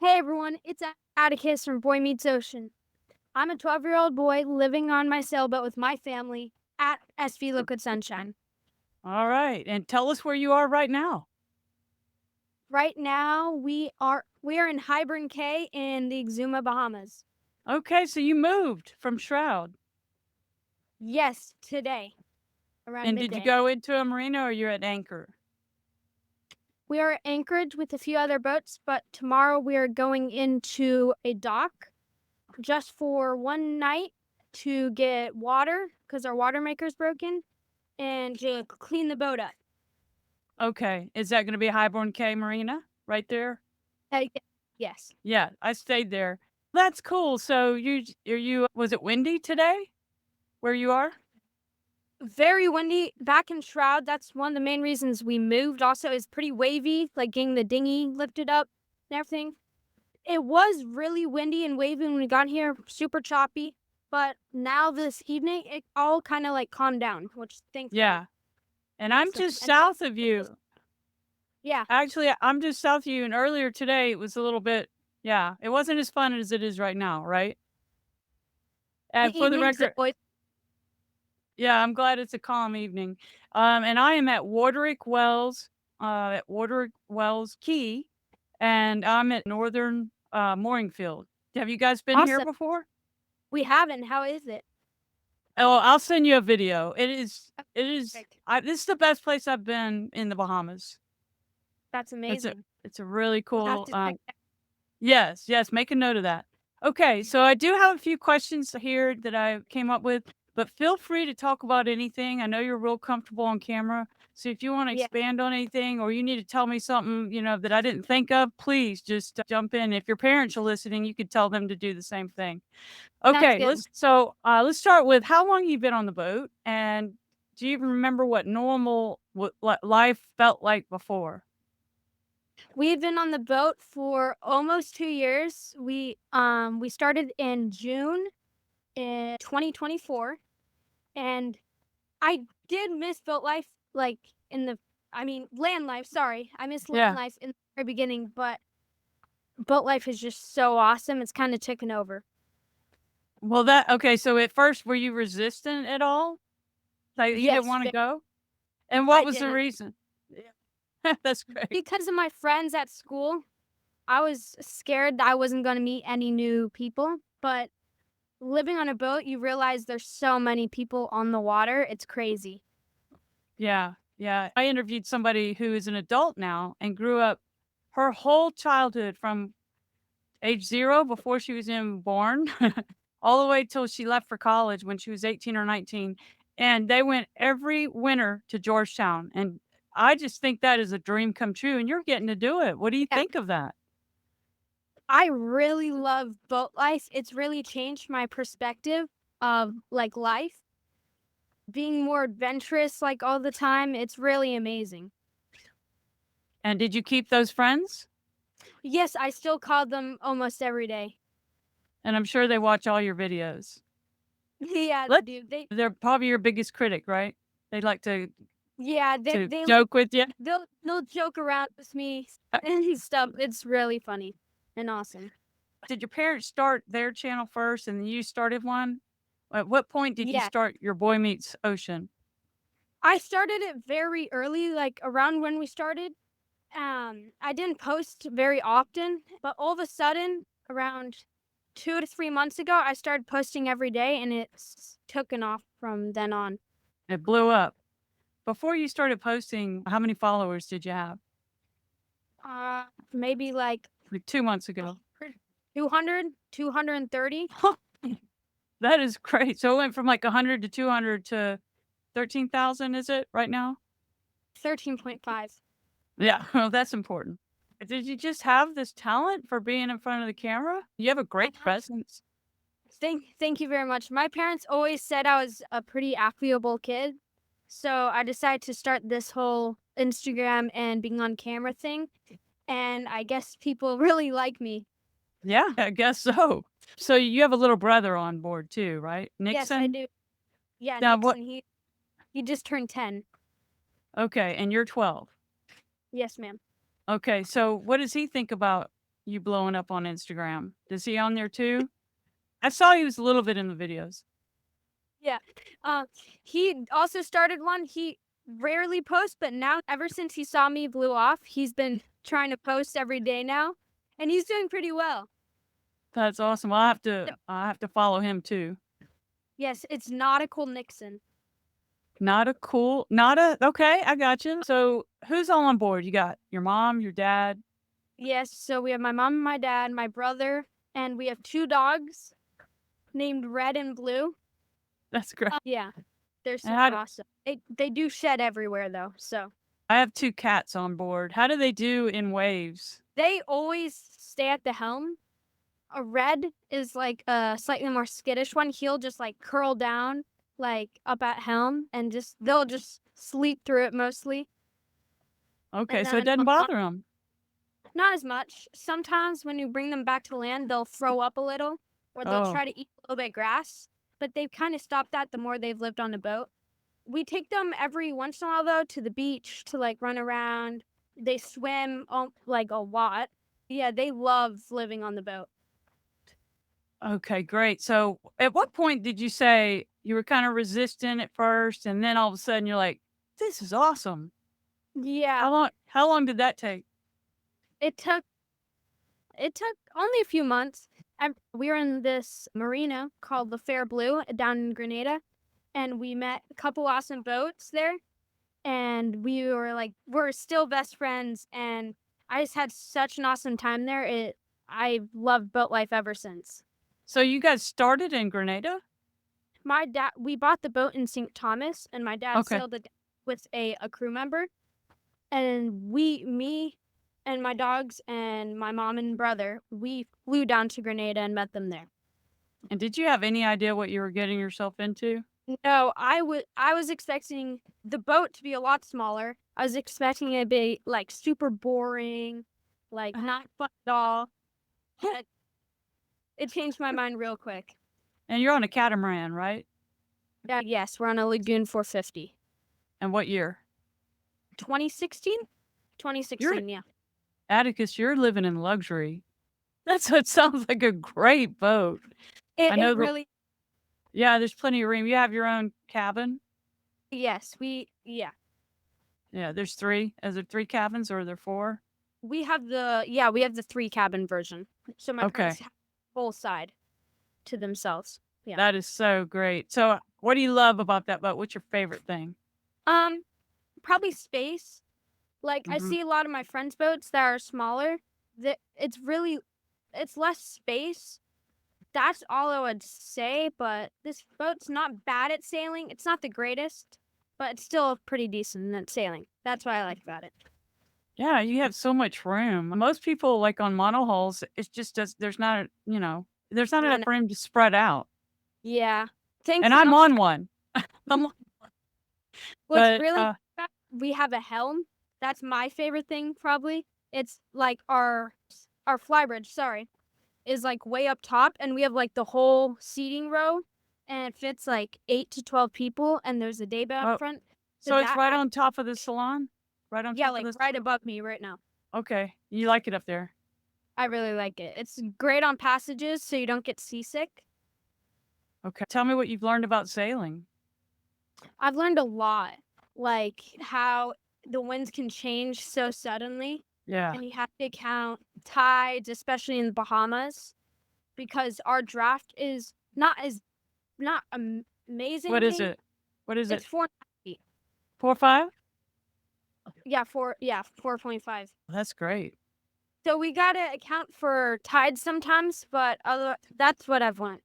Hey everyone, it's Atticus from Boy Meets Ocean. I'm a 12-year-old boy living on my sailboat with my family at SV Liquid Sunshine. All right. And tell us where you are right now. Right now, we are in Highborn Cay in the Exuma, Bahamas. Okay, so you moved from Shroud. Yes, today, around And did you midday. go into a marina or you're at anchor? We are at Anchorage with a few other boats, but tomorrow we are going into a dock just for one night to get water because our water maker's broken and to clean the boat up. Okay. Is that going to be Highborn Cay Marina right there? Uh, yes. Yeah, I stayed there. That's cool. So was it windy today where you are? Very windy back in Shroud. That's one of the main reasons we moved. Also, it's pretty wavy, like getting the dinghy lifted up and everything. It was really windy and wavy when we got here, super choppy. But now this evening, it all kind of like calmed down, which thankfully. Yeah. And I'm So, just and south of you. yeah, Actually, I'm just south of you. And earlier today, it was a little bit, yeah, it wasn't as fun as it is right now, right? the And for the evenings, it record, always. yeah, I'm glad it's a calm evening. And I am at Warderick Wells Key, and I'm at Northern Mooring Field. Have you guys been here Awesome. before? We haven't. How is it? Oh, I'll send you a video. Okay, It is. perfect. This is the best place I've been in the Bahamas. That's It's a amazing. it's a really We'll have cool. to check that. Yes, yes, make a note of that. Okay, so I do have a few questions here that I came up with, but feel free to talk about anything. I know you're real comfortable on camera. So if you want to Yeah, expand on anything or you need to tell me something, that I didn't think of, please just jump in. If your parents are listening, you could tell them to do the same thing. sounds Okay, good. let's start with how long you've been on the boat and do you even remember what life felt like before? We've been on the boat for almost 2 years. We started in June in 2024, and I did miss boat life, like in the, I mean, land life. Sorry, I missed land Yeah. life in the very beginning, but boat life is just so awesome. It's kind of taken over. Well, so at first, were you resistant at all? Like, you didn't Yes, wanna go? And what I was the didn't reason? Yeah. That's great. because of my friends at school. I was scared that I wasn't going to meet any new people, but living on a boat, you realize there's so many people on the water. It's crazy. Yeah, yeah. I interviewed somebody who is an adult now and grew up her whole childhood from age 0 before she was even born, all the way till she left for college when she was 18 or 19, and they went every winter to Georgetown, and I just think that is a dream come true, and you're getting to do it. What do you Yeah. think of that? I really love boat life. It's really changed my perspective of like life, being more adventurous like all the time. It's really amazing. And did you keep those friends? Yes, I still call them almost every day. And I'm sure they watch all your videos. Yeah, they Let do. They're probably your biggest critic, right? They like to Yeah, they to they joke with you. they'll joke around with me and stuff. It's really funny and awesome. Did your parents start their channel first and then you started one? At what point did you Yeah, start your Boy Meets Ocean? I started it very early, like around when we started. I didn't post very often, but all of a sudden, around 2 to 3 months ago, I started posting every day, and it's taken off from then on. It blew up. Before you started posting, how many followers did you have? Maybe like Like 2 months ago. 200, 230, That is great. So it went from like 100 to 200 to 13,000, is it right now? 13.5. Yeah, well, that's important. Did you just have this talent for being in front of the camera? You have a great Uh-huh. presence. Thank you very much. My parents always said I was a pretty affable kid, so I decided to start this whole Instagram and being on camera thing, and I guess people really like me. Yeah, I guess so. So you have a little brother on board too, right? Yes, I Nixon? do. Yeah, Now what Nixon, he just turned 10. Okay, and you're 12. Yes, ma'am. Okay, so what does he think about you blowing up on Instagram? Is he on there too? I saw he was a little bit in the videos. Yeah. Uh, he also started one. He rarely posts, but now, ever since he saw me blew off, he's been trying to post every day now, and he's doing pretty well. That's awesome. So, I have to follow him too. yes, it's Nautical Nixon. Not a okay, I got you. So, who's all on board? You got your mom, your dad. Yes, so we have my mom and my dad, my brother, and we have two dogs named Red and Blue. That's great. Yeah, they're And how super do awesome. They do shed everywhere though, so I have 2 cats on board. How do they do in waves? they always stay at the helm. A Red is like a slightly more skittish one. He'll just like curl down like up at helm and just they'll just sleep through it mostly. Okay, And so it then doesn't bother them. not as much. Sometimes when you bring them back to land, they'll throw up a little or they'll Oh, try to eat a little bit of grass, but they've kind of stopped that the more they've lived on the boat. We take them every once in a while though to the beach to like run around. They swim like a lot. Yeah, they love living on the boat. okay, great. So, at what point did you say you were kinda resistant at first, and then all of a sudden you're like, "This is awesome." Yeah, How long did that take? it took it took only a few months. We were in this marina called the Fair Blue down in Grenada, and we met a couple awesome boats there. And we were like, we're still best friends. And I just had such an awesome time there. I've loved boat life ever since. So, you guys started in Grenada? We bought the boat in St. Thomas, and my dad Okay. sailed it with a crew member. And me and my dogs and my mom and brother, we flew down to Grenada and met them there. And did you have any idea what you were getting yourself into? No, I was expecting the boat to be a lot smaller. I was expecting it to be like super boring, like not fun at all. But it changed my mind real quick. And you're on a catamaran, right? Yes, we're on a Lagoon 450. And what year? 2016? You're 2016, yeah. Atticus, you're living in luxury. That's what sounds like a great boat. I It know the really yeah, there's plenty of room. You have your own cabin? yes, Yeah, there's 3. Is there 3 cabins or are there 4? we have the 3 cabin version. So my Okay. parents have the whole side to themselves. Yeah. That is so great. So, what do you love about that boat? What's your favorite thing? Um Probably space. Like, I Mhm. see a lot of my friends' boats that are smaller, that it's less space. That's all I would say, but this boat's not bad at sailing. It's not the greatest, but it's still pretty decent at sailing. That's what I like about it. Yeah, you have so much room. Most people, like, on monohulls, it's just there's not, there's not And enough room to spread out. yeah. And Thankfully, I'm on one. I'm on what's but, really we have a helm. That's my favorite thing probably. It's like our flybridge, sorry, is like way up top and we have like the whole seating row and it fits like 8 to 12 people and there's a day bed up oh, front. So so it's right on top of the salon? Right on yeah, top of like the right above me right now. Okay, you like it up there. I really like it. It's great on passages so you don't get seasick. Okay. Tell me what you've learned about sailing. I've learned a lot, like how the winds can change so suddenly Yeah. and you have to count tides, especially in the Bahamas, because our draft is not What is amazing. it? What is It's it? 4 feet. 4 or 5? Yeah, 4.5. That's great. So we gotta account for tides sometimes, but that's what I've learned.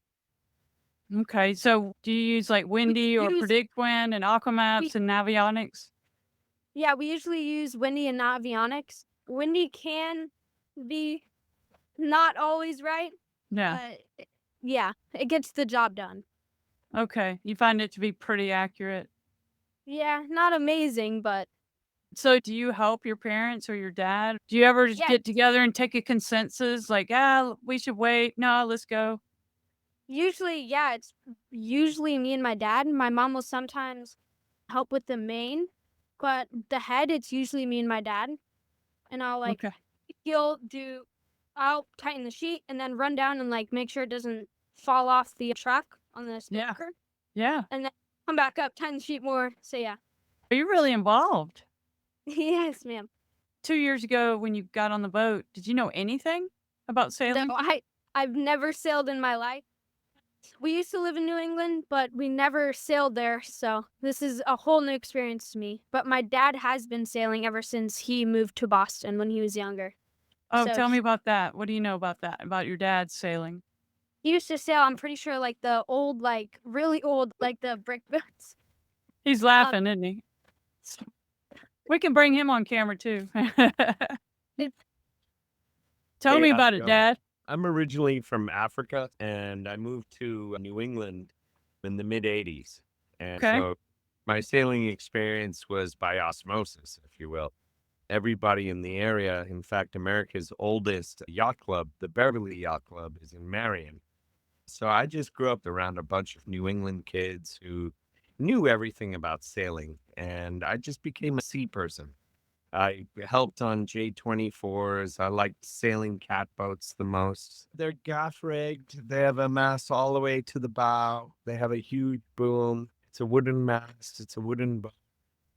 Okay, so do you use, like, We Windy or use Predict Wind and we Aquamaps and Navionics? we usually use Windy and Navionics. Windy can be not always right, Yeah. but yeah, it gets the job done. Okay, you find it to be pretty accurate. Yeah, not amazing, but So do you help your parents or your dad? Do you ever just yeah, get together and take a consensus like, "Ah, we should wait. No, let's go." it's usually me and my dad. My mom will sometimes help with the main, but the head, it's usually me and my dad. And I'll like Okay. he'll do. I'll tighten the sheet and then run down and like make sure it doesn't fall off the truck on the Yeah. spinnaker, Yeah. and then come back up, tighten the sheet more. So yeah. You're really involved. Yes, ma'am. 2 years ago when you got on the boat, did you know anything about No, sailing? I've never sailed in my life. We used to live in New England, but we never sailed there, so this is a whole new experience to me. But my dad has been sailing ever since he moved to Boston when he was younger. Oh, So tell me about that. What do you know about that? About your dad sailing? he used to sail, I'm pretty sure, like the old, like really old, like the brick boats. He's Um, laughing, isn't he? We can bring him on camera too. it, Tell Hey, me how's about it it, going? Dad. I'm originally from Africa and I moved to New England in the mid 80s. And Okay. so my sailing experience was by osmosis, if you will. Everybody in the area, in fact, America's oldest yacht club, the Beverly Yacht Club, is in Marion. So I just grew up around a bunch of New England kids who knew everything about sailing. And I just became a sea person. I helped on J24s. I liked sailing catboats the most. They're gaff rigged. They have a mast all the way to the bow. They have a huge boom. It's a wooden mast. It's a wooden boat. Wow.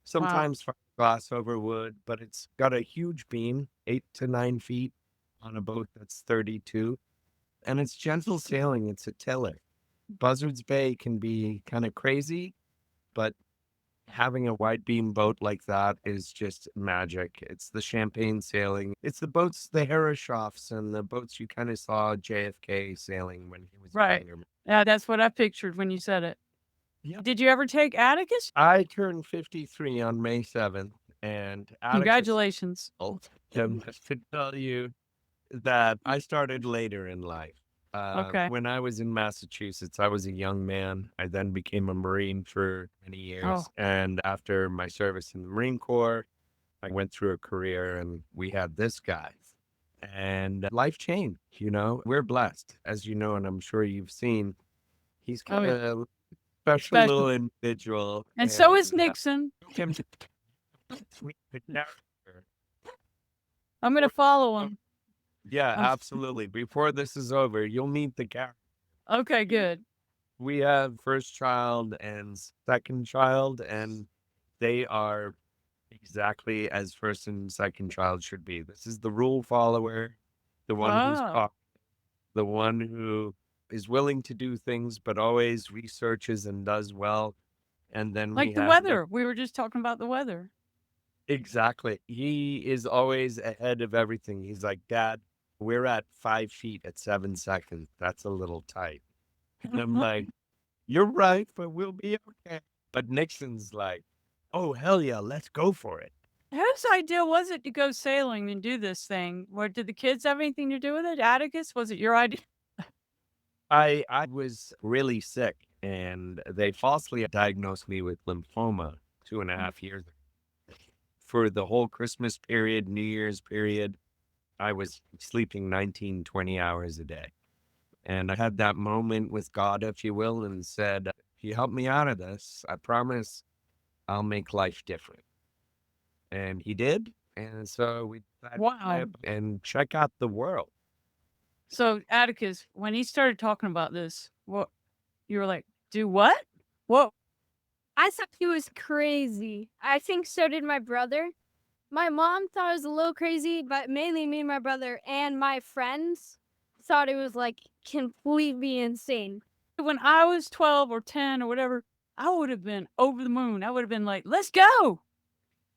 Sometimes fiberglass over wood, but it's got a huge beam, 8 to 9 feet on a boat that's 32. And it's gentle sailing. It's a tiller. Buzzards Bay can be kind of crazy, but having a wide beam boat like that is just magic. It's the champagne sailing. It's the boats, the Herreshoffs and the boats you kind of saw JFK sailing when he was Right. younger. Yeah, that's what I pictured when you said it. Yeah. Did you ever take Atticus? I turned 53 on May 7th, and Atticus Congratulations. to tell you that I started later in life. Okay. When I was in Massachusetts, I was a young man. I then became a Marine for many Oh, years. And after my service in the Marine Corps, I went through a career and we had this guy. And life changed, you know. We're blessed, as you know, and I'm sure you've seen. He's oh, kind yeah. of a special Special. little individual. And so is And Nixon. him to sweet the character. I'm gonna follow him. Yeah, Um, absolutely. Before this is over, you'll meet the character. okay, good. We have first child and second child, and they are exactly as first and second child should be. This is the rule follower, the one who's Oh, caught, the one who is willing to do things, but always researches and does well. And then we like the have Nick. weather. We were just talking about the weather. Exactly. He is always ahead of everything. He's like, Dad, we're at 5 feet at 7 seconds. That's a little tight. And I'm like, you're right, but we'll be okay. But Nixon's like, oh, hell yeah, let's go for it. Whose idea was it to go sailing and do this thing? What did the kids have anything to do with it? Atticus, was it your idea? I was really sick and they falsely diagnosed me with lymphoma 2.5 years ago. For the whole Christmas period, New Year's period, I was sleeping 19, 20 hours a day. And I had that moment with God, if you will, and said, if you help me out of this, I promise I'll make life different. And he did. And so we decided to Wow. trip and check out the world. So Atticus, when he started talking about this, what you were like, do what? What? I thought he was crazy. I think so did my brother. My mom thought it was a little crazy, but mainly me and my brother and my friends thought it was like completely insane. When I was 12 or 10 or whatever, I would have been over the moon. I would have been like, let's go.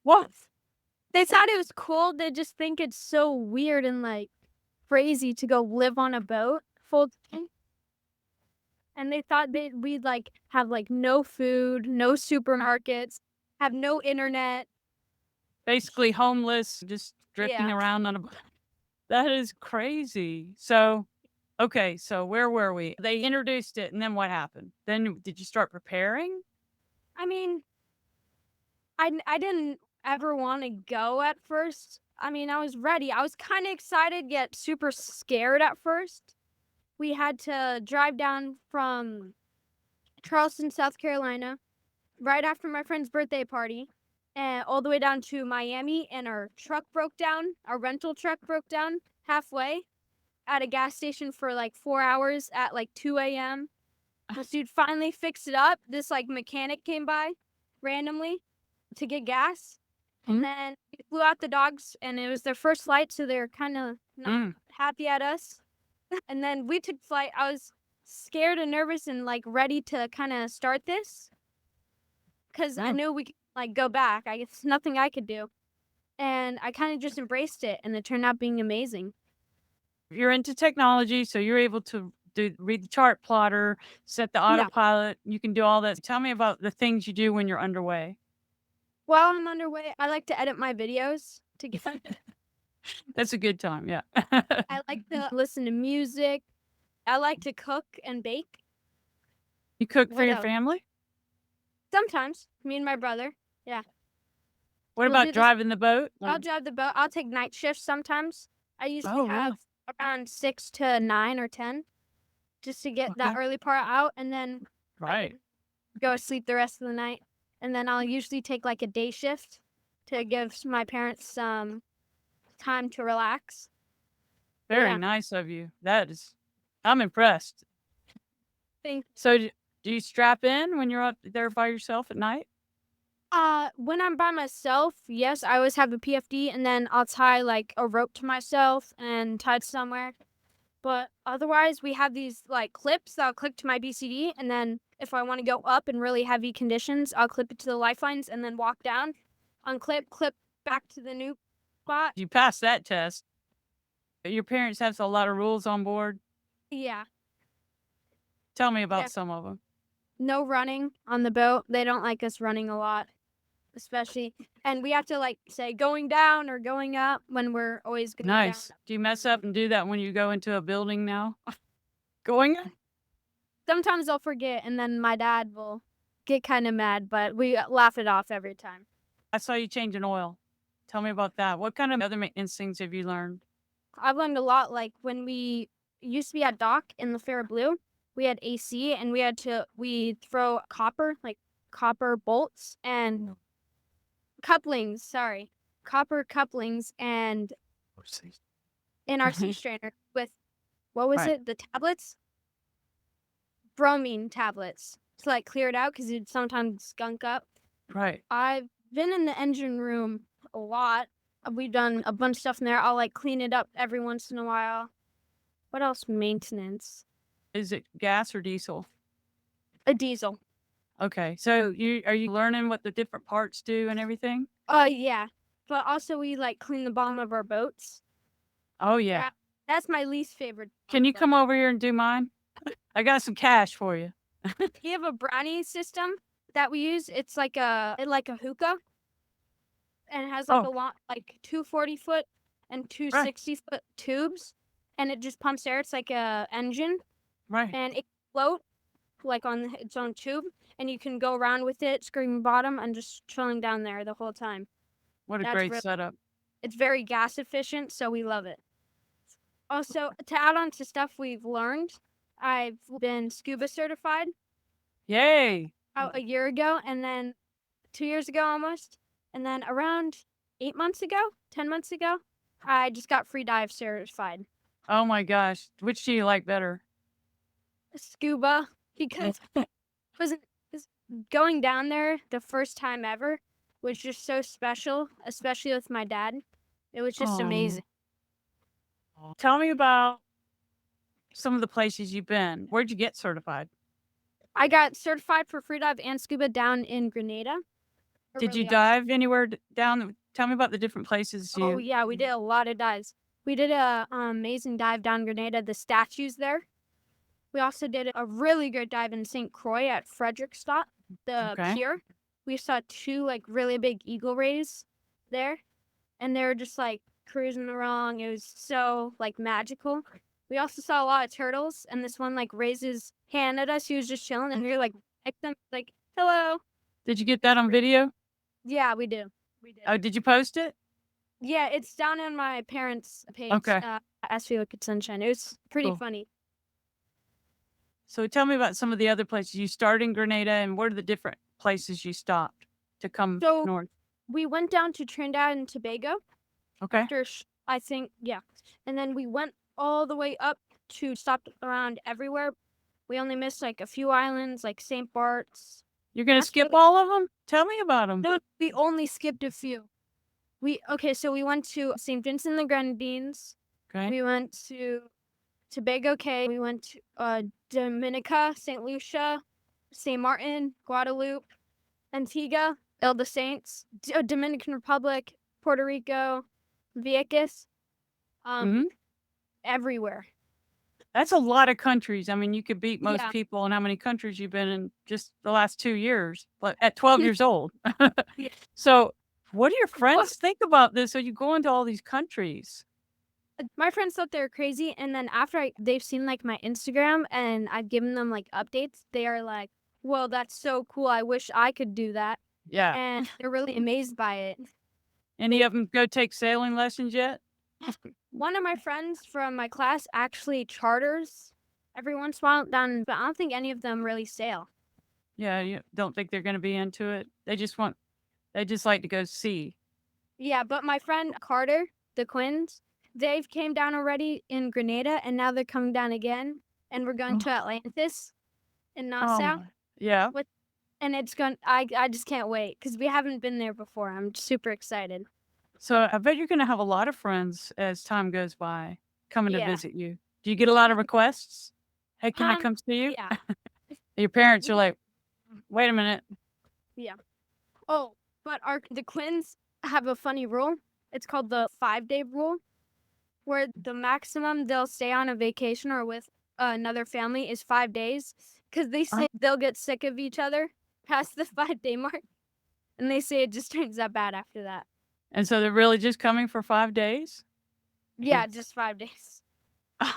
What? They thought it was cool. They just think it's so weird and like crazy to go live on a boat full time. And they thought we'd like have like no food, no supermarkets, have no internet. Basically homeless, just drifting Yeah. around on a boat. That is crazy. So, okay, so where were we? They introduced it and then what happened? Then did you start preparing? I mean, I didn't ever want to go at first. I mean, I was ready. I was kind of excited, yet super scared at first. We had to drive down from Charleston, South Carolina, right after my friend's birthday party, and all the way down to Miami. And our truck broke down. Our rental truck broke down halfway. at a gas station for like 4 hours at like 2 a.m. This dude finally fixed it up. This like mechanic came by randomly to get gas. And Mhm. then we flew out the dogs, and it was their first flight, so they're kind of not Mm. happy at us. And then we took flight. I was scared and nervous and like ready to kind of start this because I Mm. knew we could like go back. I guess nothing I could do. And I kind of just embraced it, and it turned out being amazing. You're into technology, so you're able to read the chart plotter, set the Yeah. autopilot. You can do all that. Tell me about the things you do when you're underway. While I'm underway, I like to edit my videos to get. That's a good time. Yeah. I like to listen to music. I like to cook and bake. You cook for What your else? family? Sometimes, me and my brother. What We'll about do this. driving the boat? I'll drive the boat. I'll take night shifts sometimes. I usually Oh, have really? around 6 to 9 or 10 just to get that Okay. early part out, and then Right. go to sleep the rest of the night. And then I'll usually take like a day shift to give my parents some time to relax. Very Yeah. nice of you. I'm impressed. Thank So, do you strap in when you're up there by yourself at night? When I'm by myself, yes, I always have a PFD, and then I'll tie like a rope to myself and tie it somewhere. But otherwise, we have these like clips that I'll clip to my BCD, and then if I want to go up in really heavy conditions, I'll clip it to the lifelines and then walk down, unclip, clip back to the new spot. You passed that test. Your parents have a lot of rules on board. Yeah, Tell me about yeah. some of them. No running on the boat. They don't like us running a lot, especially, and we have to like say going down or going up when we're always going down. Nice. Do you mess up and do that when you go into a building now? Going up? Sometimes I'll forget, and then my dad will get kind of mad, but we laugh it off every time. I saw you change an oil. Tell me about that. What kind of other maintenance things have you learned? I've learned a lot. Like when we used to be at dock in the Fair Blue, we had AC, and we throw copper bolts and couplings. Sorry, copper couplings and in our sea strainer with what was Right. it? The tablets, bromine tablets to like clear it out because it'd sometimes skunk up. Right. I've been in the engine room a lot. We've done a bunch of stuff in there. I'll like clean it up every once in a while. What else? Maintenance. Is it gas or diesel? A diesel. Okay. So are you learning what the different parts do and everything? Yeah. But also we like clean the bottom of our boats. Oh yeah. That's my least favorite. Can you come over here and do mine? I got some cash for you. We have a brownie system that we use. It's like a hookah. And it has like Oh. a lot, like 240-foot and two Right. 60-foot tubes, and it just pumps air. It's like a engine, Right. and it can float like on its own tube, and you can go around with it, screaming bottom, and just chilling down there the whole time. What a That's great really- setup. It's very gas efficient, so we love it. Also, to add on to stuff we've learned, I've been scuba certified Yay. about a year ago, and then 2 years ago almost, and then around 10 months ago, I just got free dive certified. Oh my gosh. Which do you like better? Scuba, because was going down there the first time ever was just so special, especially with my dad. It was just Aw. amazing. Tell me about some of the places you've been. Where'd you get certified? I got certified for free dive and scuba down in Grenada. Did you Really dive anywhere down? Tell me about the different places you. Oh yeah, we did a lot of dives. We did a amazing dive down Grenada, the statues there. We also did a really good dive in St. Croix at Frederickstadt, the Okay. pier. We saw 2 like really big eagle rays there, and they were just like cruising along. It was so like magical. We also saw a lot of turtles, and this one like raised his hand at us. He was just chilling, and we were like, like, hello. Did you get that on video? Yeah, we do. We did. Oh, did you post it? Yeah, it's down on my parents' page. Okay. As we look at sunshine, it was pretty Cool. funny. So tell me about some of the other places. You started in Grenada, and what are the different places you stopped to come So- north? We went down to Trinidad and Tobago Okay. after, I think, yeah. And then we went all the way up to stopped around everywhere. We only missed like a few islands, like St. Bart's. You're gonna That's skip really all of them? Tell me about them. no, we only skipped a few. So we went to St. Vincent and the Grenadines. Okay. We went to Tobago Cay. We went to Dominica, St. Lucia, St. Martin, Guadalupe, Antigua, Ile de Saints, Dominican Republic, Puerto Rico, Vieques, hmm everywhere. That's a lot of countries. I mean, you could beat most Yeah. people in how many countries you've been in just the last 2 years, but at 12 years old. Yeah. So, what do your friends think about this? Are you going to all these countries? My friends thought they were crazy, and then after they've seen like my Instagram and I've given them like updates, they are like, "Whoa, that's so cool! I wish I could do that," Yeah. and they're really amazed by it. Any of them go take sailing lessons yet? One of my friends from my class actually charters every once in a while down, but I don't think any of them really sail. Yeah, you don't think they're gonna be into it? They just like to go see. Yeah, but my friend Carter, the Quins, they've came down already in Grenada, and now they're coming down again, and we're going Oh. to Atlantis in Oh, Nassau, yeah. and it's going. I just can't wait because we haven't been there before. I'm super excited. So, I bet you're gonna have a lot of friends as time goes by coming to Yeah. visit you. Do you get a lot of requests? "Hey, can I Um, come see you?" Yeah. Your parents are like, "Wait a minute." Oh, but the Quins have a funny rule. It's called the 5-day rule, where the maximum they'll stay on a vacation or with another family is 5 days, because they say they'll get sick of each other past the 5-day mark, and they say it just turns out bad after that. And so they're really just coming for 5 days? Yeah, just 5 days.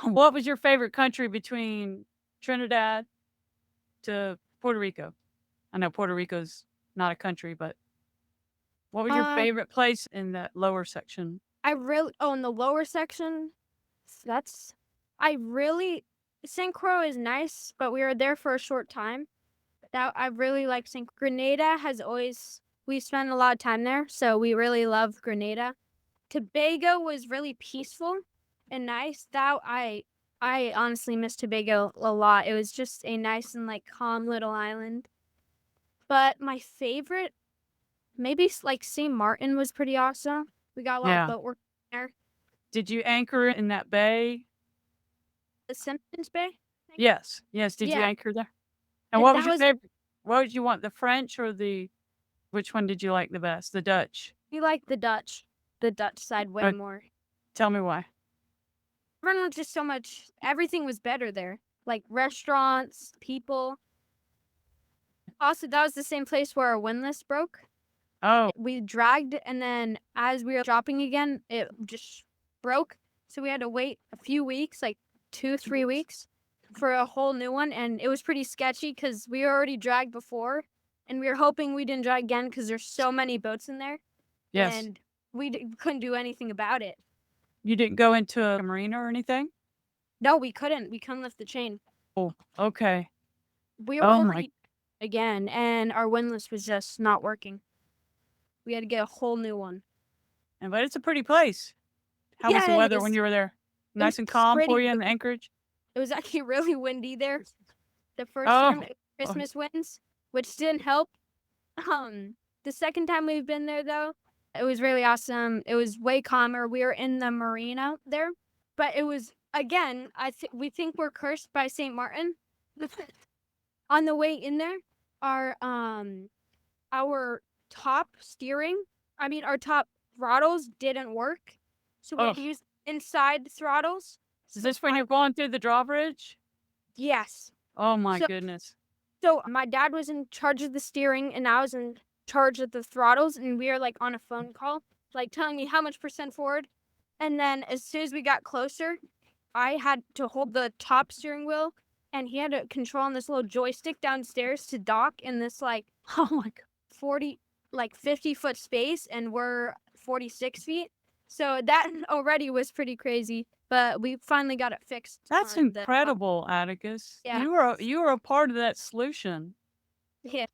What was your favorite country between Trinidad to Puerto Rico? I know Puerto Rico's not a country, but what was your Uh, favorite place in that lower section? in the lower section, St. Croix is nice, but we were there for a short time. I really like St. Grenada we spent a lot of time there, so we really love Grenada. Tobago was really peaceful and nice. I honestly miss Tobago a lot. It was just a nice and like calm little island. But my favorite, maybe like St. Martin was pretty awesome. We got a lot of Yeah. boat work there. Did you anchor in that bay? The Simpsons Bay? Yes. Yes, did you Yeah. anchor there? And And what that was your was favorite? What did you want, the French or which one did you like the best? The Dutch? we like the Dutch side way Uh, more. Tell me why. Everyone was just so much. Everything was better there, like restaurants, people. Also, that was the same place where our windlass broke. Oh, We dragged, and then as we were dropping again, it just broke. So we had to wait a few weeks, like 2-3 weeks, for a whole new one, and it was pretty sketchy because we already dragged before, and we were hoping we didn't drag again because there's so many boats in there, yes. and we couldn't do anything about it. You didn't go into a marina or anything? No, we couldn't. We couldn't lift the chain. Oh, okay. We were Oh my already again, and our windlass was just not working. We had to get a whole new one. But it's a pretty place. How was the Yeah, it weather when is. you were there? was Nice and calm pretty for you in Anchorage? It was actually really windy there. The first Oh. time, it was Christmas winds, which didn't help. The second time we've been there, though, it was really awesome. It was way calmer. We were in the marina there, but it was, again, we think we're cursed by St. Martin. On the way in there, our top our top throttles didn't work, so we had to use inside throttles. Is this when you're going through the drawbridge? Yes. Oh my So- goodness. So my dad was in charge of the steering, and I was in charge of the throttles, and we were like on a phone call, like telling me how much percent forward. And then as soon as we got closer, I had to hold the top steering wheel, and he had to control on this little joystick downstairs to dock in this like Oh my god. 50-foot space, and we're 46 feet. So that already was pretty crazy, but we finally got it fixed. That's on the- incredible, Atticus. Yeah. You were a part of that solution. Yeah.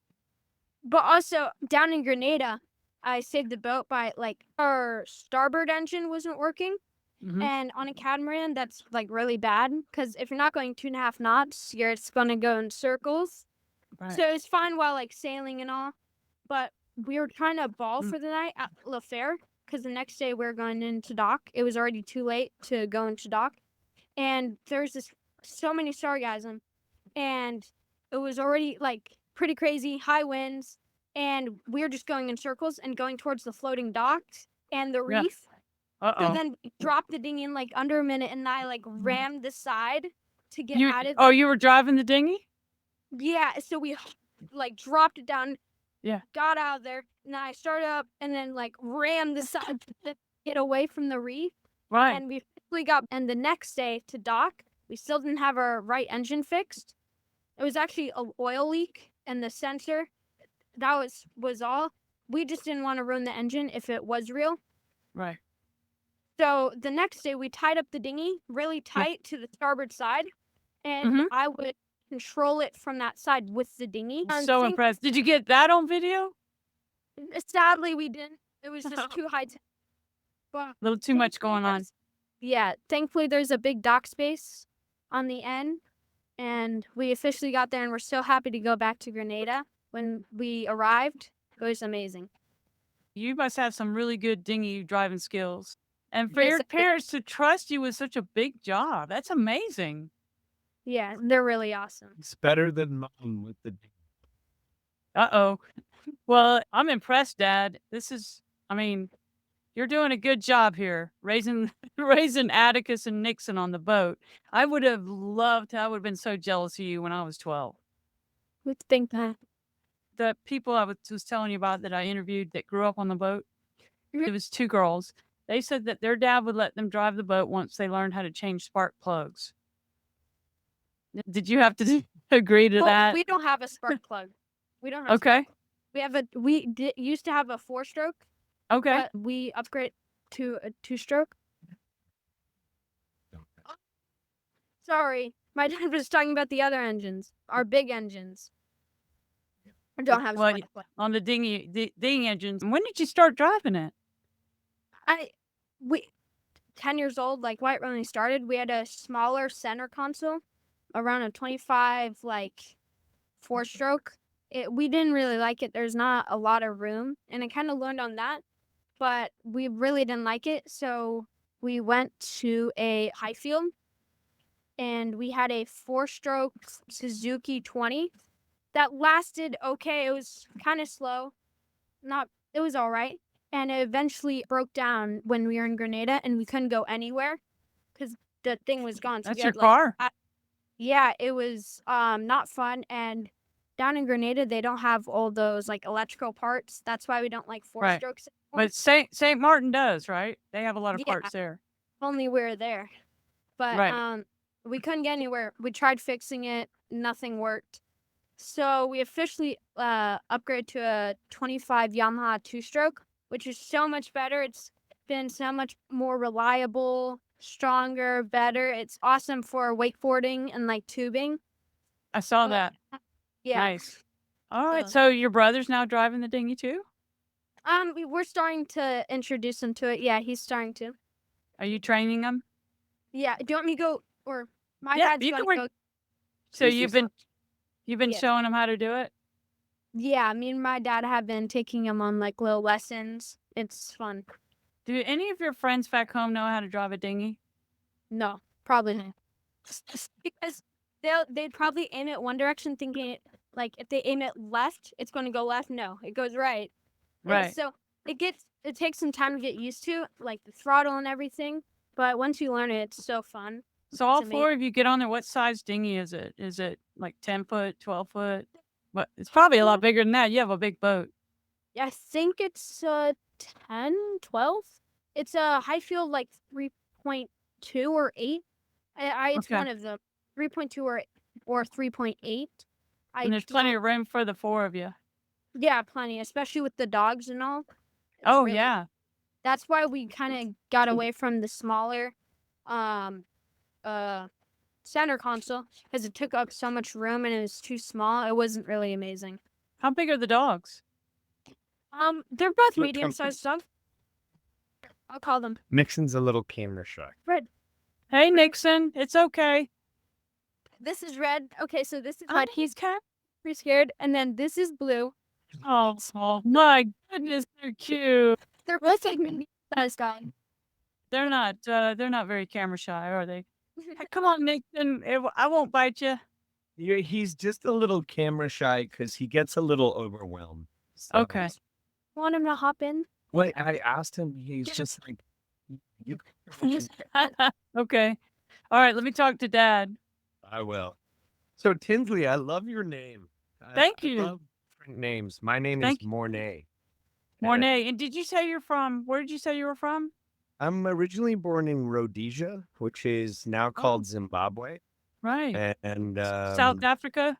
But also down in Grenada, I saved the boat by like our starboard engine wasn't working. And on a catamaran, that's like really bad because if you're not going 2.5 knots, it's going to go in circles. Right. So it's fine while like sailing and all. But we were trying to ball for the night at La Fair because the next day we were going into dock. It was already too late to go into dock. And there's so many sargassum. And it was already like pretty crazy, high winds. And we were just going in circles and going towards the floating docks and the Yeah. reef. So Uh-oh. then we dropped the dinghy in like under a minute, and I like rammed the side to get You out of. oh, you were driving the dinghy? Yeah, so we like dropped it down, Yeah. got out of there, and I started up and then like rammed the side to get away from the reef. Right. And we quickly got. And the next day to dock, we still didn't have our right engine fixed. It was actually an oil leak and the sensor. That was all. We just didn't want to ruin the engine if it was real. Right. So the next day, we tied up the dinghy really tight to the starboard side, and I would control it from that side with the dinghy. So impressed. Did you get that on video? Sadly, we didn't. It was just too high. But A little too much going on. Yeah, thankfully there's a big dock space on the end, and we officially got there, and we're so happy to go back to Grenada. When we arrived, it was amazing. You must have some really good dinghy driving skills. And for Yes, your I do. parents to trust you with such a big job, that's amazing. Yeah, they're really awesome. It's better than mine with the. Uh-oh. Well, I'm impressed, Dad. You're doing a good job here, raising Atticus and Nixon on the boat. I would have been so jealous of you when I was 12. Who'd think that? The people I was telling you about that I interviewed that grew up on the boat, it was 2 girls. They said that their dad would let them drive the boat once they learned how to change spark plugs. Did you have to agree to that? We don't have a spark plug. We don't have. Okay. We used to have a 4-stroke, Okay. but we upgrade to a 2-stroke. Sorry, my dad was talking about the other engines, our big engines. I don't have a Well, spark plug. on the dinghy engines. When did you start driving it? 10 years old, like right when we started, we had a smaller center console, around a 25, like 4-stroke. We didn't really like it. There's not a lot of room, and I kind of learned on that, but we really didn't like it. So we went to a Highfield, and we had a 4-stroke Suzuki 20 that lasted okay. It was kind of slow. It was all right. And it eventually broke down when we were in Grenada, and we couldn't go anywhere because the thing was gone. So That's we your had, car? Yeah, it was not fun. And down in Grenada, they don't have all those like electrical parts. That's why we don't like 4-strokes anymore. But St. Martin does, right? They have a lot of Yeah. parts there. If only we were there. But Right. we couldn't get anywhere. We tried fixing it. Nothing worked. So we officially upgraded to a 25 Yamaha 2-stroke, which is so much better. It's been so much more reliable, stronger, better. It's awesome for wakeboarding and like tubing. I saw But- that. Yeah. Nice. All right. Uh, So your brother's now driving the dinghy too? We're starting to introduce him to it. Yeah, he's starting to. Are you training him? Yeah. Do you want me to go, or my Yeah, dad's you going can to work- go? So This you've is- been Yes. showing him how to do it? Yeah, me and my dad have been taking him on like little lessons. It's fun. Do any of your friends back home know how to drive a dinghy? No, probably not. Because they'd probably aim it one direction, thinking it, like if they aim it left, it's going to go left. No, it goes right. And Right. so it takes some time to get used to, like the throttle and everything. But once you learn it, it's so fun. So all It's 4 of you get on there. What size dinghy is it? Is it like 10 foot, 12 foot? But it's probably a lot bigger than that. You have a big boat. I think it's 10, 12. It's a Highfield like 3.2 or 8. It's Okay. one of them. 3.2 or 3.8. And there's plenty of room for the 4 of you. Yeah, plenty, especially with the dogs and all. It's Oh, really- yeah. That's why we kind of got away from the smaller center console, because it took up so much room and it was too small. It wasn't really amazing. How big are the dogs? They're both Look, medium-sized dogs. I'll call them. Nixon's a little camera shy. Red. Hey, Nixon, it's okay. This is red. Okay, so this is Oh, mud. He's kind of pretty scared. And then this is blue. Oh, my goodness, they're cute. They're both like mini guy. They're not very camera shy, are they? Hey, come on, Nixon. I won't bite you. Yeah, he's just a little camera shy because he gets a little overwhelmed. So, Okay. Want him to hop in? Wait, I asked him. He's just like, you. Okay. All right, let me talk to Dad. I will. So Tinsley, I love your name. Thank I you. love different names. My name Thank is you. Mornay. Mornay. And did you say you're from? Where did you say you were from? I'm originally born in Rhodesia, which is now called Zimbabwe, Right. and South Africa.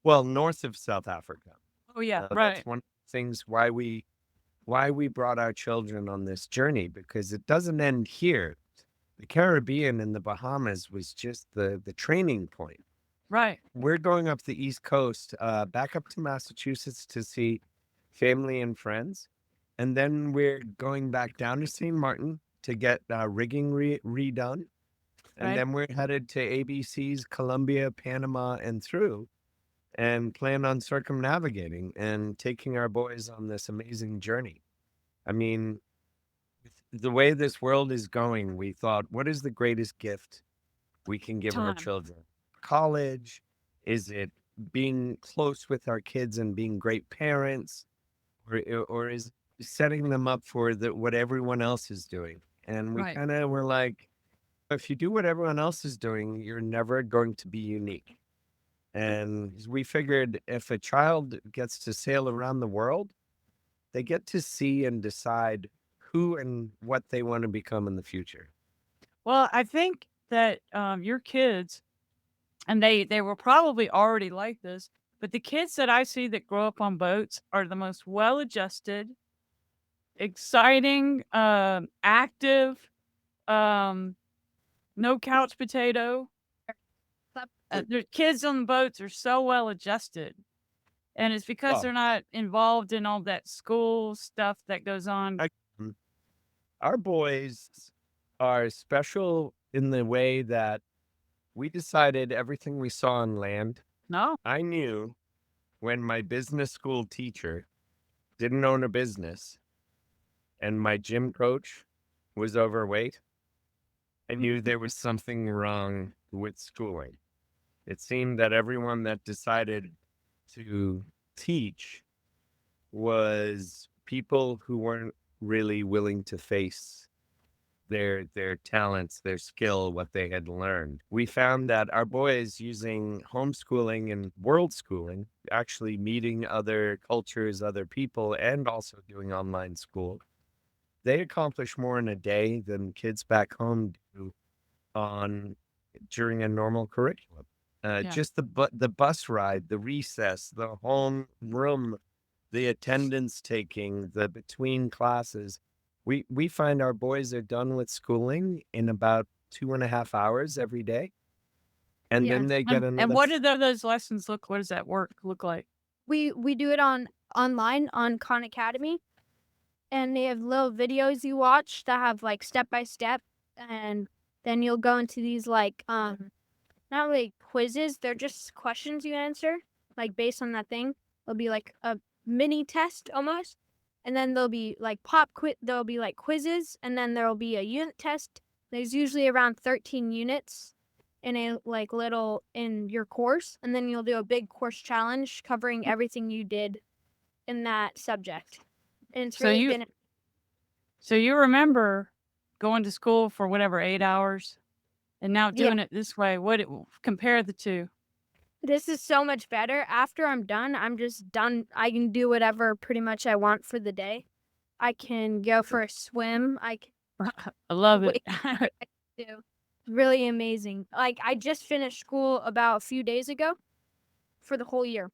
well, north of South Africa. Oh yeah, That's right. one of the things why we brought our children on this journey, because it doesn't end here. The Caribbean and the Bahamas was just the training point. Right. We're going up the East Coast, back up to Massachusetts to see family and friends. And then we're going back down to St. Martin to get rigging redone. And Right. then we're headed to ABC's Colombia, Panama, and through, and plan on circumnavigating and taking our boys on this amazing journey. I mean, the way this world is going, we thought, what is the greatest gift we can give our Time. children? College? Is it being close with our kids and being great parents? Or is setting them up for what everyone else is doing? And we Right. kind of were like, if you do what everyone else is doing, you're never going to be unique. And we figured if a child gets to sail around the world, they get to see and decide who and what they want to become in the future. Well, I think that your kids, and they were probably already like this, but the kids that I see that grow up on boats are the most well-adjusted, exciting, active, no couch potato. The kids on the boats are so well-adjusted, and it's because Oh. they're not involved in all that school stuff that goes on. Our boys are special in the way that we decided everything we saw on land. No? I knew when my business school teacher didn't own a business and my gym coach was overweight, I knew there was something wrong with schooling. It seemed that everyone that decided to teach was people who weren't really willing to face their talents, their skill, what they had learned. We found that our boys, using homeschooling and world schooling, actually meeting other cultures, other people, and also doing online school, they accomplish more in a day than kids back home do during a normal curriculum. Yeah. Just the bus ride, the recess, the home room, the attendance taking, the between classes. We find our boys are done with schooling in about 2.5 hours every day. And Yeah. then they get And another. what do those lessons look? What does that work look like? We do it online on Khan Academy, and they have little videos you watch that have like step by step, and then you'll go into these like not really quizzes, they're just questions you answer like based on that thing. It'll be like a mini test almost, and then there'll be like there'll be like quizzes, and then there'll be a unit test. There's usually around 13 units in a like little in your course, and then you'll do a big course challenge covering everything you did in that subject. And it's So really you- been So you remember going to school for whatever 8 hours, and now Yeah. doing it this way. Compare the two? This is so much better. After I'm done, I'm just done. I can do whatever pretty much I want for the day. I can go for a swim. I can I love it. do. Really amazing. Like I just finished school about a few days ago for the whole year.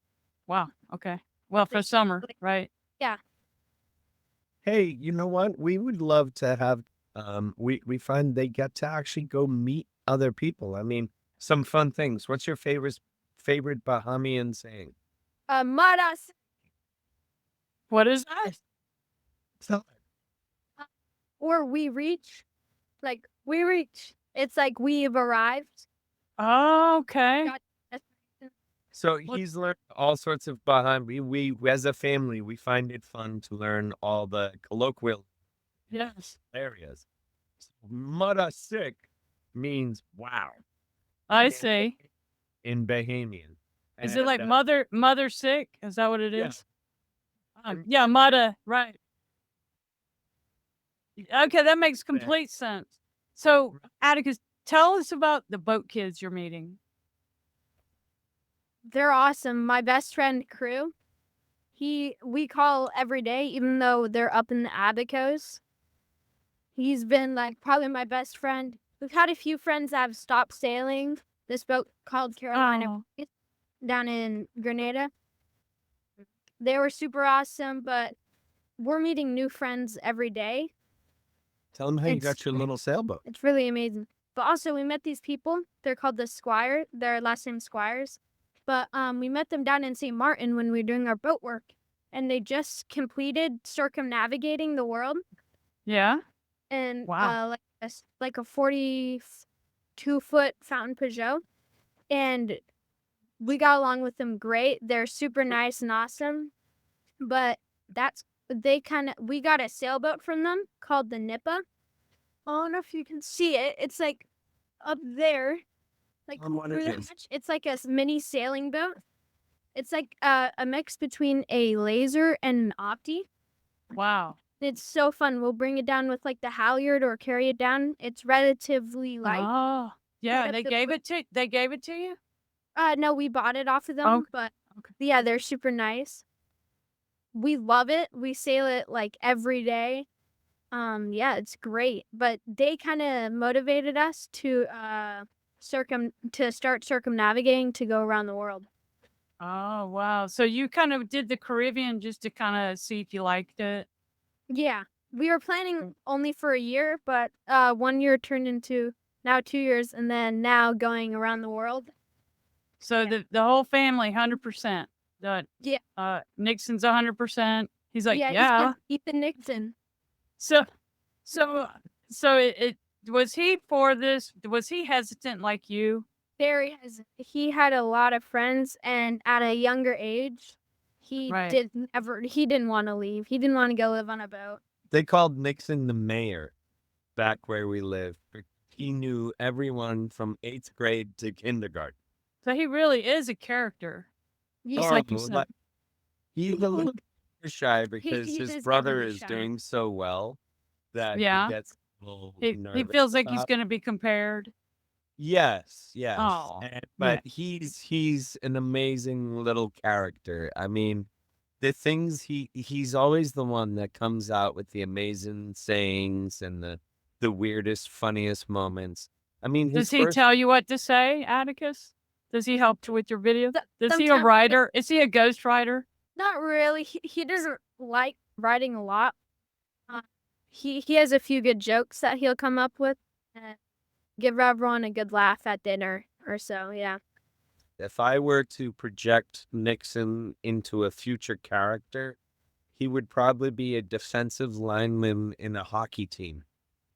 Wow. Okay. Well, for summer, right? Hey, you know what? We would love to have. We find they get to actually go meet other people. I mean, some fun things. What's your favorite Bahamian saying? Maras. What is that? So, or we reach. Like we reach. It's like we've arrived. Oh, okay. Got destination. So What? he's learned all sorts of behind. We as a family, we find it fun to learn all the colloquial Yes, areas. So, Mudda sick means wow I in, see. in Bahamian. Is it And like mother sick? Is that what it yeah, is? and Yeah, mudda, right. Okay, that makes that- complete sense. So, Atticus, tell us about the boat kids you're meeting. They're awesome. My best friend Crew. We call every day, even though they're up in the Abacos. He's been like probably my best friend. We've had a few friends that have stopped sailing this boat called Carolina Oh, Croix down in Grenada. They were super awesome, but we're meeting new friends every day. tell him how you It's got your little sailboat. it's really amazing. But also we met these people. They're called the Squire. Their last name Squires. But we met them down in St. Martin when we were doing our boat work, and they just completed circumnavigating the world. yeah. And Wow. like a 42-foot fountain Peugeot, and we got along with them great. They're super nice and awesome, but we got a sailboat from them called the Nippa. I don't know if you can see it. It's like up there, like Tell 'em what through it the is. hatch. It's like a mini sailing boat. It's like a mix between a laser and an opti. Wow. It's so fun. We'll bring it down with like the halyard or carry it down. It's relatively light. Oh, yeah. Right up They the gave it to you? No, we bought it off of them, Okay. but Okay. yeah, they're super nice. We love it. We sail it like every day. Yeah, it's great. But they kind of motivated us to start circumnavigating to go around the world. Oh, wow. So you kind of did the Caribbean just to kind of see if you liked it. Yeah, we were planning only for a year, but 1 year turned into now 2 years, and then now going around the world. So Yeah. the whole family, 100%. Yeah. Nixon's 100%. He's like, Yeah, yeah. Ethan Nixon. So, so, so it was he for this? Was he hesitant like you? Very hesitant. He had a lot of friends, and at a younger age, he Right. didn't want to leave. He didn't want to go live on a boat. They called Nixon the mayor back where we lived. He knew everyone from 8th grade to kindergarten. So he really is a character. Yeah, Just like you Horrible, said. but he's a little shy he because his is brother definitely is shy. doing so well that he Yeah. gets a little He nervous feels like he's about. going to be compared. Yes, Oh, and, yeah. but he's an amazing little character. I mean, the things he's always the one that comes out with the amazing sayings and the weirdest, funniest moments. I mean, his Does he first tell you what to say, Atticus? Does he help you with your videos? Is he a Sometimes, writer? Is he a ghost writer? not really. He doesn't like writing a lot. He has a few good jokes that he'll come up with and give everyone a good laugh at dinner or so. Yeah. if I were to project Nixon into a future character, he would probably be a defensive lineman in a hockey team.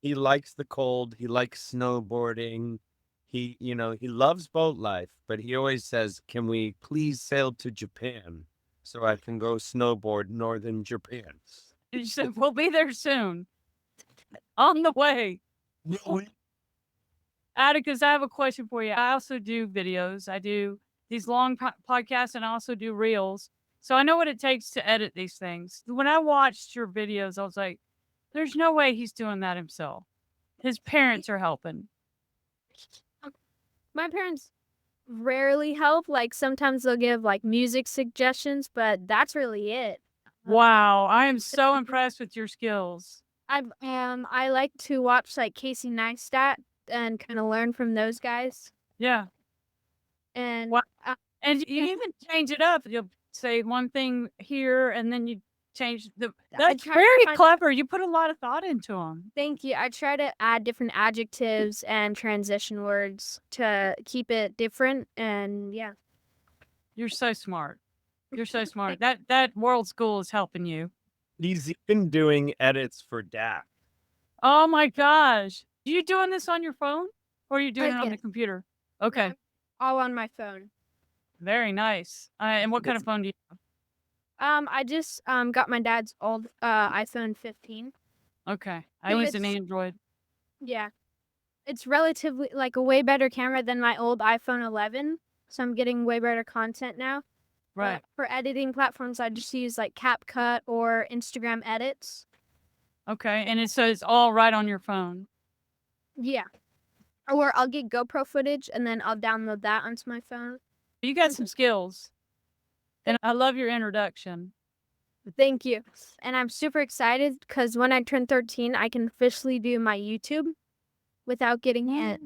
He likes the cold. He likes snowboarding. He loves boat life, but he always says, "Can we please sail to Japan so I can go snowboard northern Japan?" He said, we'll be there soon. On the way. Atticus, I have a question for you. I also do videos. I do these long podcasts, and I also do reels. So I know what it takes to edit these things. When I watched your videos, I was like, there's no way he's doing that himself. His parents are helping. My parents rarely help. Like sometimes they'll give like music suggestions, but that's really it. Wow, I am so impressed with your skills. I like to watch like Casey Neistat and kind of learn from those guys. Yeah. And Wow. And you even change it up. You'll say one thing here, and then you change the. That's try to very find- clever. You put a lot of thought into them. thank you. I try to add different adjectives and transition words to keep it different. And yeah, You're so smart. You're so smart. That world school is helping you. He's been doing edits for Daft. Oh my gosh. Are you doing this on your phone or are you doing it on the Yes. computer? No, Okay. all on my phone. Very nice. And what kind of phone do you have? I just got my dad's old iPhone 15. Okay. I So use an it's Android. yeah, it's relatively like a way better camera than my old iPhone 11. So I'm getting way better content now. Right. For editing platforms, I just use like CapCut or Instagram edits. Okay. And so it's all right on your phone. Yeah. Or I'll get GoPro footage and then I'll download that onto my phone. You got some skills. And I love your introduction. Thank you. And I'm super excited because when I turn 13, I can officially do my YouTube without getting it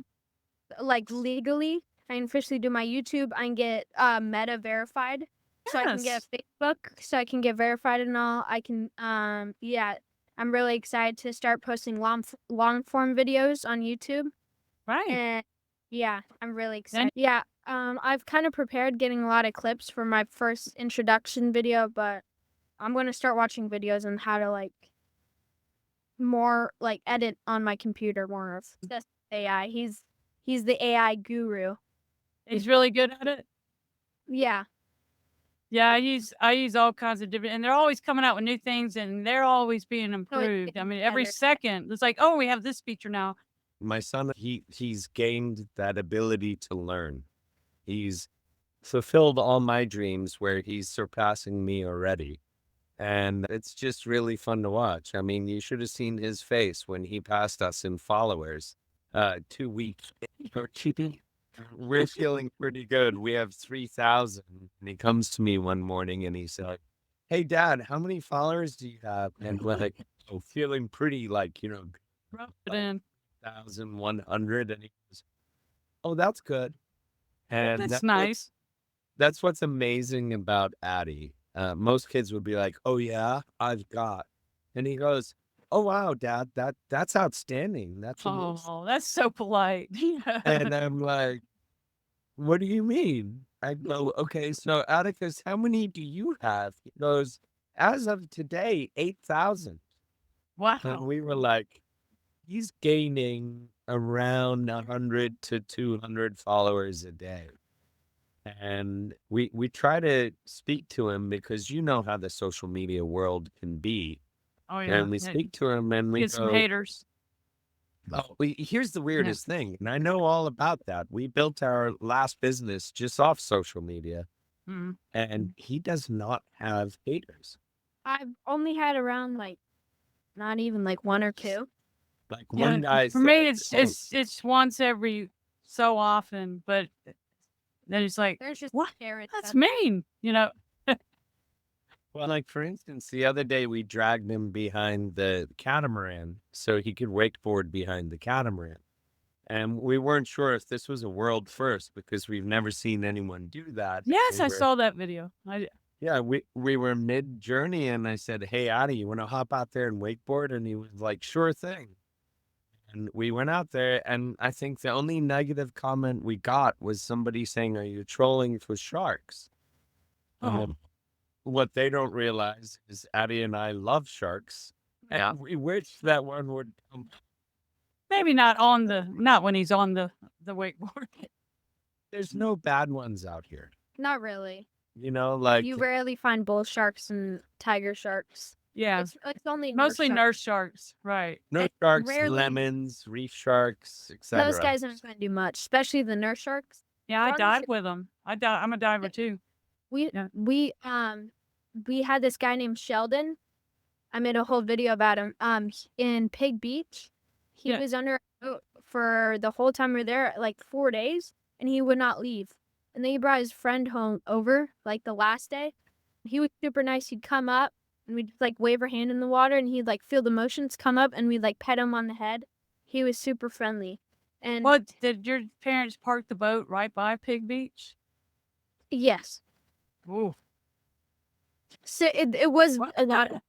like legally. I can officially do my YouTube. I can get Meta verified. So I can get Yes. Facebook, so I can get verified and all. I can yeah, I'm really excited to start posting long form videos on YouTube. Right. And yeah, I'm really Then excited. Yeah, I've kind of prepared getting a lot of clips for my first introduction video, but I'm gonna start watching videos on how to like more like edit on my computer more of this AI. He's the AI guru. he's really good at it. Yeah. Yeah, I use all kinds of different, and they're always coming out with new things, and they're always being So it's improved. I getting mean, every better. second it's like, oh, we have this feature now. My son, he's gained that ability to learn. He's fulfilled all my dreams where he's surpassing me already. And it's just really fun to watch. I mean, you should have seen his face when he passed us in followers. 2 weeks. We're feeling pretty good. We have 3,000. And he comes to me one morning and he's like, "Hey, Dad, how many followers do you have?" And we're like, "Oh, feeling pretty like, Rub it in. 1,100." And he goes, "Oh, that's good." And That's nice. that's what's amazing about Addie. Most kids would be like, "Oh yeah, I've got," and he goes, "Oh wow, Dad, that's outstanding. That's amazing." Oh, that's so polite. And I'm like, "What do you mean?" I go, "Okay, so Atticus, how many do you have?" He goes, "As of today, 8,000." And Wow. we were like, "He's gaining around 100 to 200 followers a day." And we try to speak to him because you know how the social media world can be. Oh yeah. And we Yeah. speak to him and we Get some go, haters. "Oh, here's the Yeah. weirdest thing." And I know all about that. We built our last business just off social media, Mhm. and he does not have haters. I've only had around like not even like one or two. Like Yeah. one guy For me, said, "Oh, it's once every so often, but then it's like, There's just what? carrots. That's mean. well, like for instance, the other day we dragged him behind the catamaran so he could wakeboard behind the catamaran. And we weren't sure if this was a world first because we've never seen anyone do that. Yes, I saw that video. Yeah, we were mid journey and I said, "Hey, Addy, you want to hop out there and wakeboard?" And he was like, "Sure thing." And we went out there, and I think the only negative comment we got was somebody saying, "Are you trolling for sharks?" Oh, What they don't realize is Addy and I love sharks, yeah. and we wish that one would come. Maybe not when he's on the wakeboard. There's no bad ones out here. Not really. Like You rarely find bull sharks and tiger sharks. Yeah. It's only Mostly sharks. nurse sharks. Right. nurse and sharks, rarely- lemons, reef sharks, Those etc. guys aren't going to do much, especially the nurse sharks. Yeah, I Farm dive ship- with them. I'm a diver too. We Yeah. we had this guy named Sheldon. I made a whole video about him. In Pig Beach, he Yeah. was under a boat for the whole time we were there, like 4 days, and he would not leave. And then he brought his friend home over, like the last day. He was super nice. He'd come up and we'd like wave our hand in the water, and he'd like feel the motions come up, and we'd like pet him on the head. He was super friendly. And What, did your parents park the boat right by Pig Beach? yes, Ooh. so it was What? a lot.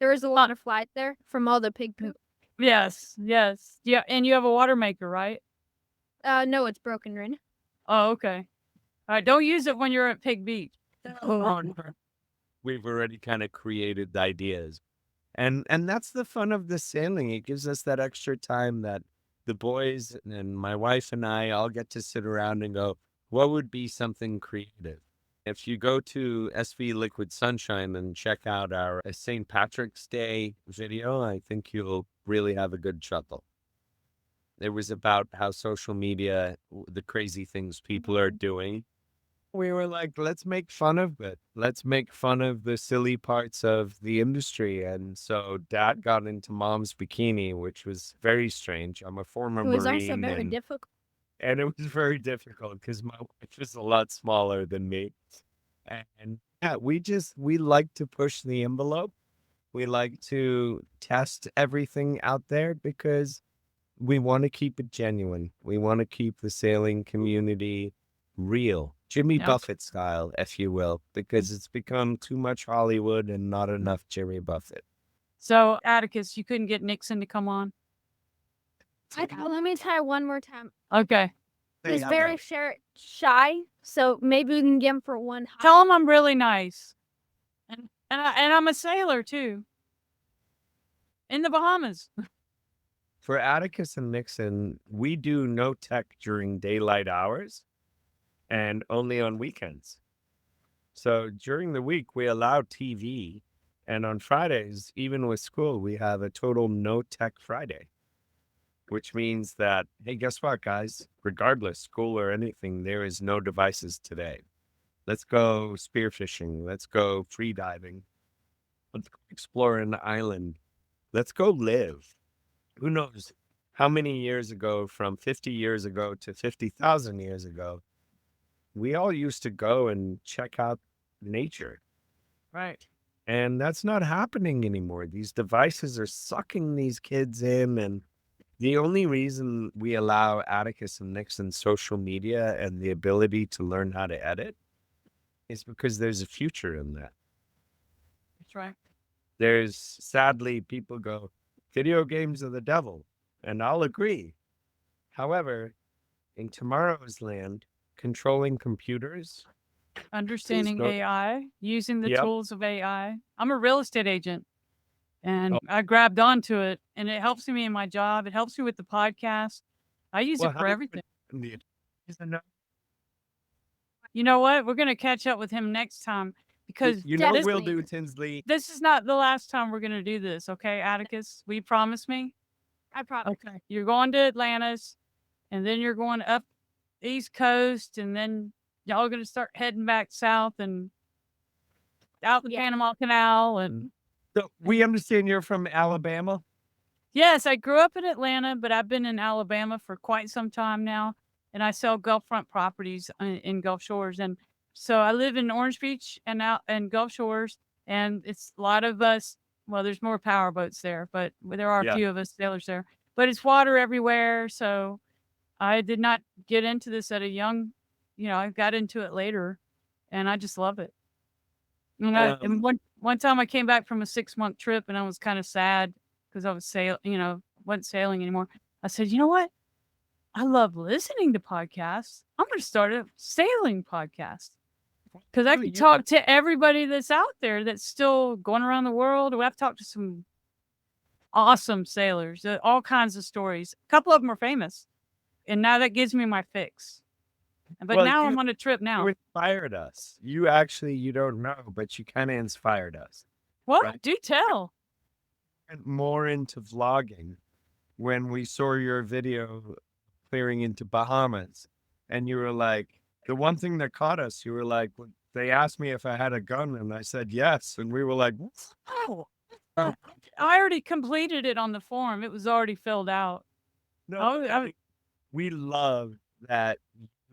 There was a lot of flies there from all the pig poop. Yes. Yeah, and you have a water maker, right? No, it's broken right now. Oh, okay. All right, don't use it when you're at Pig Beach. We've already kind of created the ideas. And that's the fun of the sailing. It gives us that extra time that the boys and my wife and I all get to sit around and go, what would be something creative? If you go to SV Liquid Sunshine and check out our St. Patrick's Day video, I think you'll really have a good chuckle. It was about how social media, the crazy things people are doing. We were like, let's make fun of it. Let's make fun of the silly parts of the industry. And so Dad got into Mom's bikini, which was very strange. I'm a former It was also Marine, very difficult. and it was very difficult because my wife is a lot smaller than me. And yeah, we like to push the envelope. We like to test everything out there because we want to keep it genuine. We want to keep the sailing community real, Jimmy Yeah. Buffett style, if you will, because it's become too much Hollywood and not enough Jimmy Buffett. So, Atticus, you couldn't get Nixon to come on? Let me try one more time. Okay. He's very shy, so maybe we can get him for one. Tell him I'm really nice. And I'm a sailor too. In the Bahamas. For Atticus and Nixon, we do no tech during daylight hours and only on weekends. So during the week, we allow TV. And on Fridays, even with school, we have a total no tech Friday, which means that, hey, guess what, guys? Regardless, school or anything, there is no devices today. Let's go spearfishing. Let's go free diving. Let's go explore an island. Let's go live. Who knows how many years ago, from 50 years ago to 50,000 years ago, we all used to go and check out nature. Right. And that's not happening anymore. These devices are sucking these kids in. And the only reason we allow Atticus and Nixon social media and the ability to learn how to edit is because there's a future in that. That's right. There's sadly, people go, video games are the devil. And I'll agree. However, in tomorrow's land, controlling computers. Understanding no- AI, using the Yep. tools of AI. I'm a real estate agent and Oh. I grabbed onto it and it helps me in my job. It helps me with the podcast. I use Well, it how for do you everything. put the- is there no- You know what? We're going to catch up with him next time because You know what we'll Definitely. do, Tinsley? this is not the last time we're going to do this. Okay, Atticus, will you promise me? I promise. Okay. You're going to Atlantis and then you're going up East Coast and then y'all are going to start heading back south and out the Yeah. Panama Canal. And So we understand you're from Alabama. yes, I grew up in Atlanta, but I've been in Alabama for quite some time now. And I sell Gulfront properties in Gulf Shores. And so I live in Orange Beach and out and Gulf Shores. And it's a lot of us. Well, there's more power boats there, but there are a Yeah. few of us sailors there. But it's water everywhere. So I did not get into this at a young, I got into it later and I just love it. And one time I came back from a 6-month trip and I was kind of sad because I was wasn't sailing anymore. I said, you know what? I love listening to podcasts. I'm going to start a sailing podcast because I Oh, can you- talk to everybody that's out there that's still going around the world. I've talked to some awesome sailors, all kinds of stories. A couple of them are famous. And now that gives me my fix. But Well, now I'm you- on a trip now. You inspired us. You actually, you don't know, but you kind of inspired us. What? right. Do tell. Went more into vlogging when we saw your video clearing into Bahamas. And you were like, the one thing that caught us, you were like, they asked me if I had a gun, and I said yes. And we were like, Oh, I already completed it on the form. It was already filled out. no, I we love that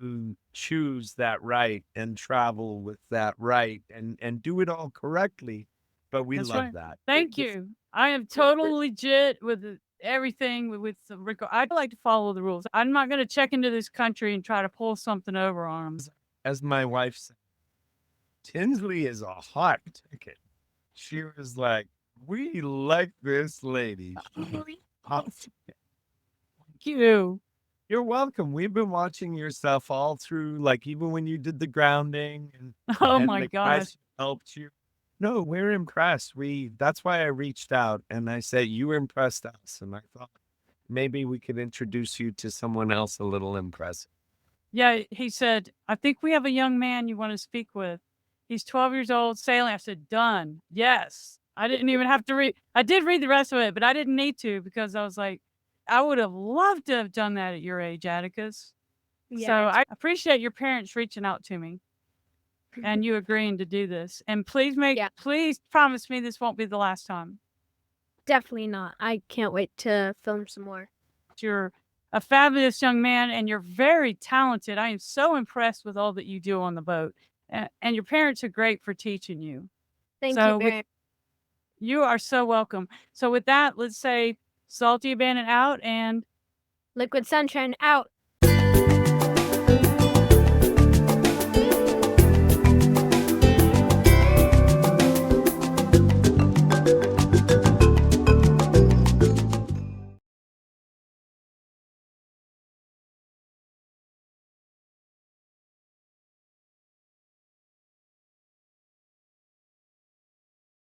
you choose that right and travel with that right and do it all correctly. But we That's love right. that. Thank you. I am totally legit with everything with the I like to follow the rules. I'm not going to check into this country and try to pull something over on them. As my wife said, Tinsley is a hot ticket. She was like, we like this lady. Hot ticket. Thank you. You're welcome. We've been watching your stuff all through, like even when you did the grounding and Oh and my the gosh. guys helped you. No, we're impressed. That's why I reached out and I said, you impressed us. And I thought maybe we could introduce you to someone else a little impressive. Yeah, he said, "I think we have a young man you wanna speak with. He's 12 years old, sailing." I said, "Done. Yes." I didn't even have to read I did read the rest of it, but I didn't need to because I was like, I would have loved to have done that at your age, Atticus. So, Yeah, it's I appreciate your parents reaching out to me and you agreeing to do this. And yeah, please promise me this won't be the last time. definitely not. I can't wait to film some more. You're a fabulous young man and you're very talented. I am so impressed with all that you do on the boat. And your parents are great for teaching you. Thank you So with very you are so welcome. So with that, let's say Salty Abandon out and Liquid Sunshine out.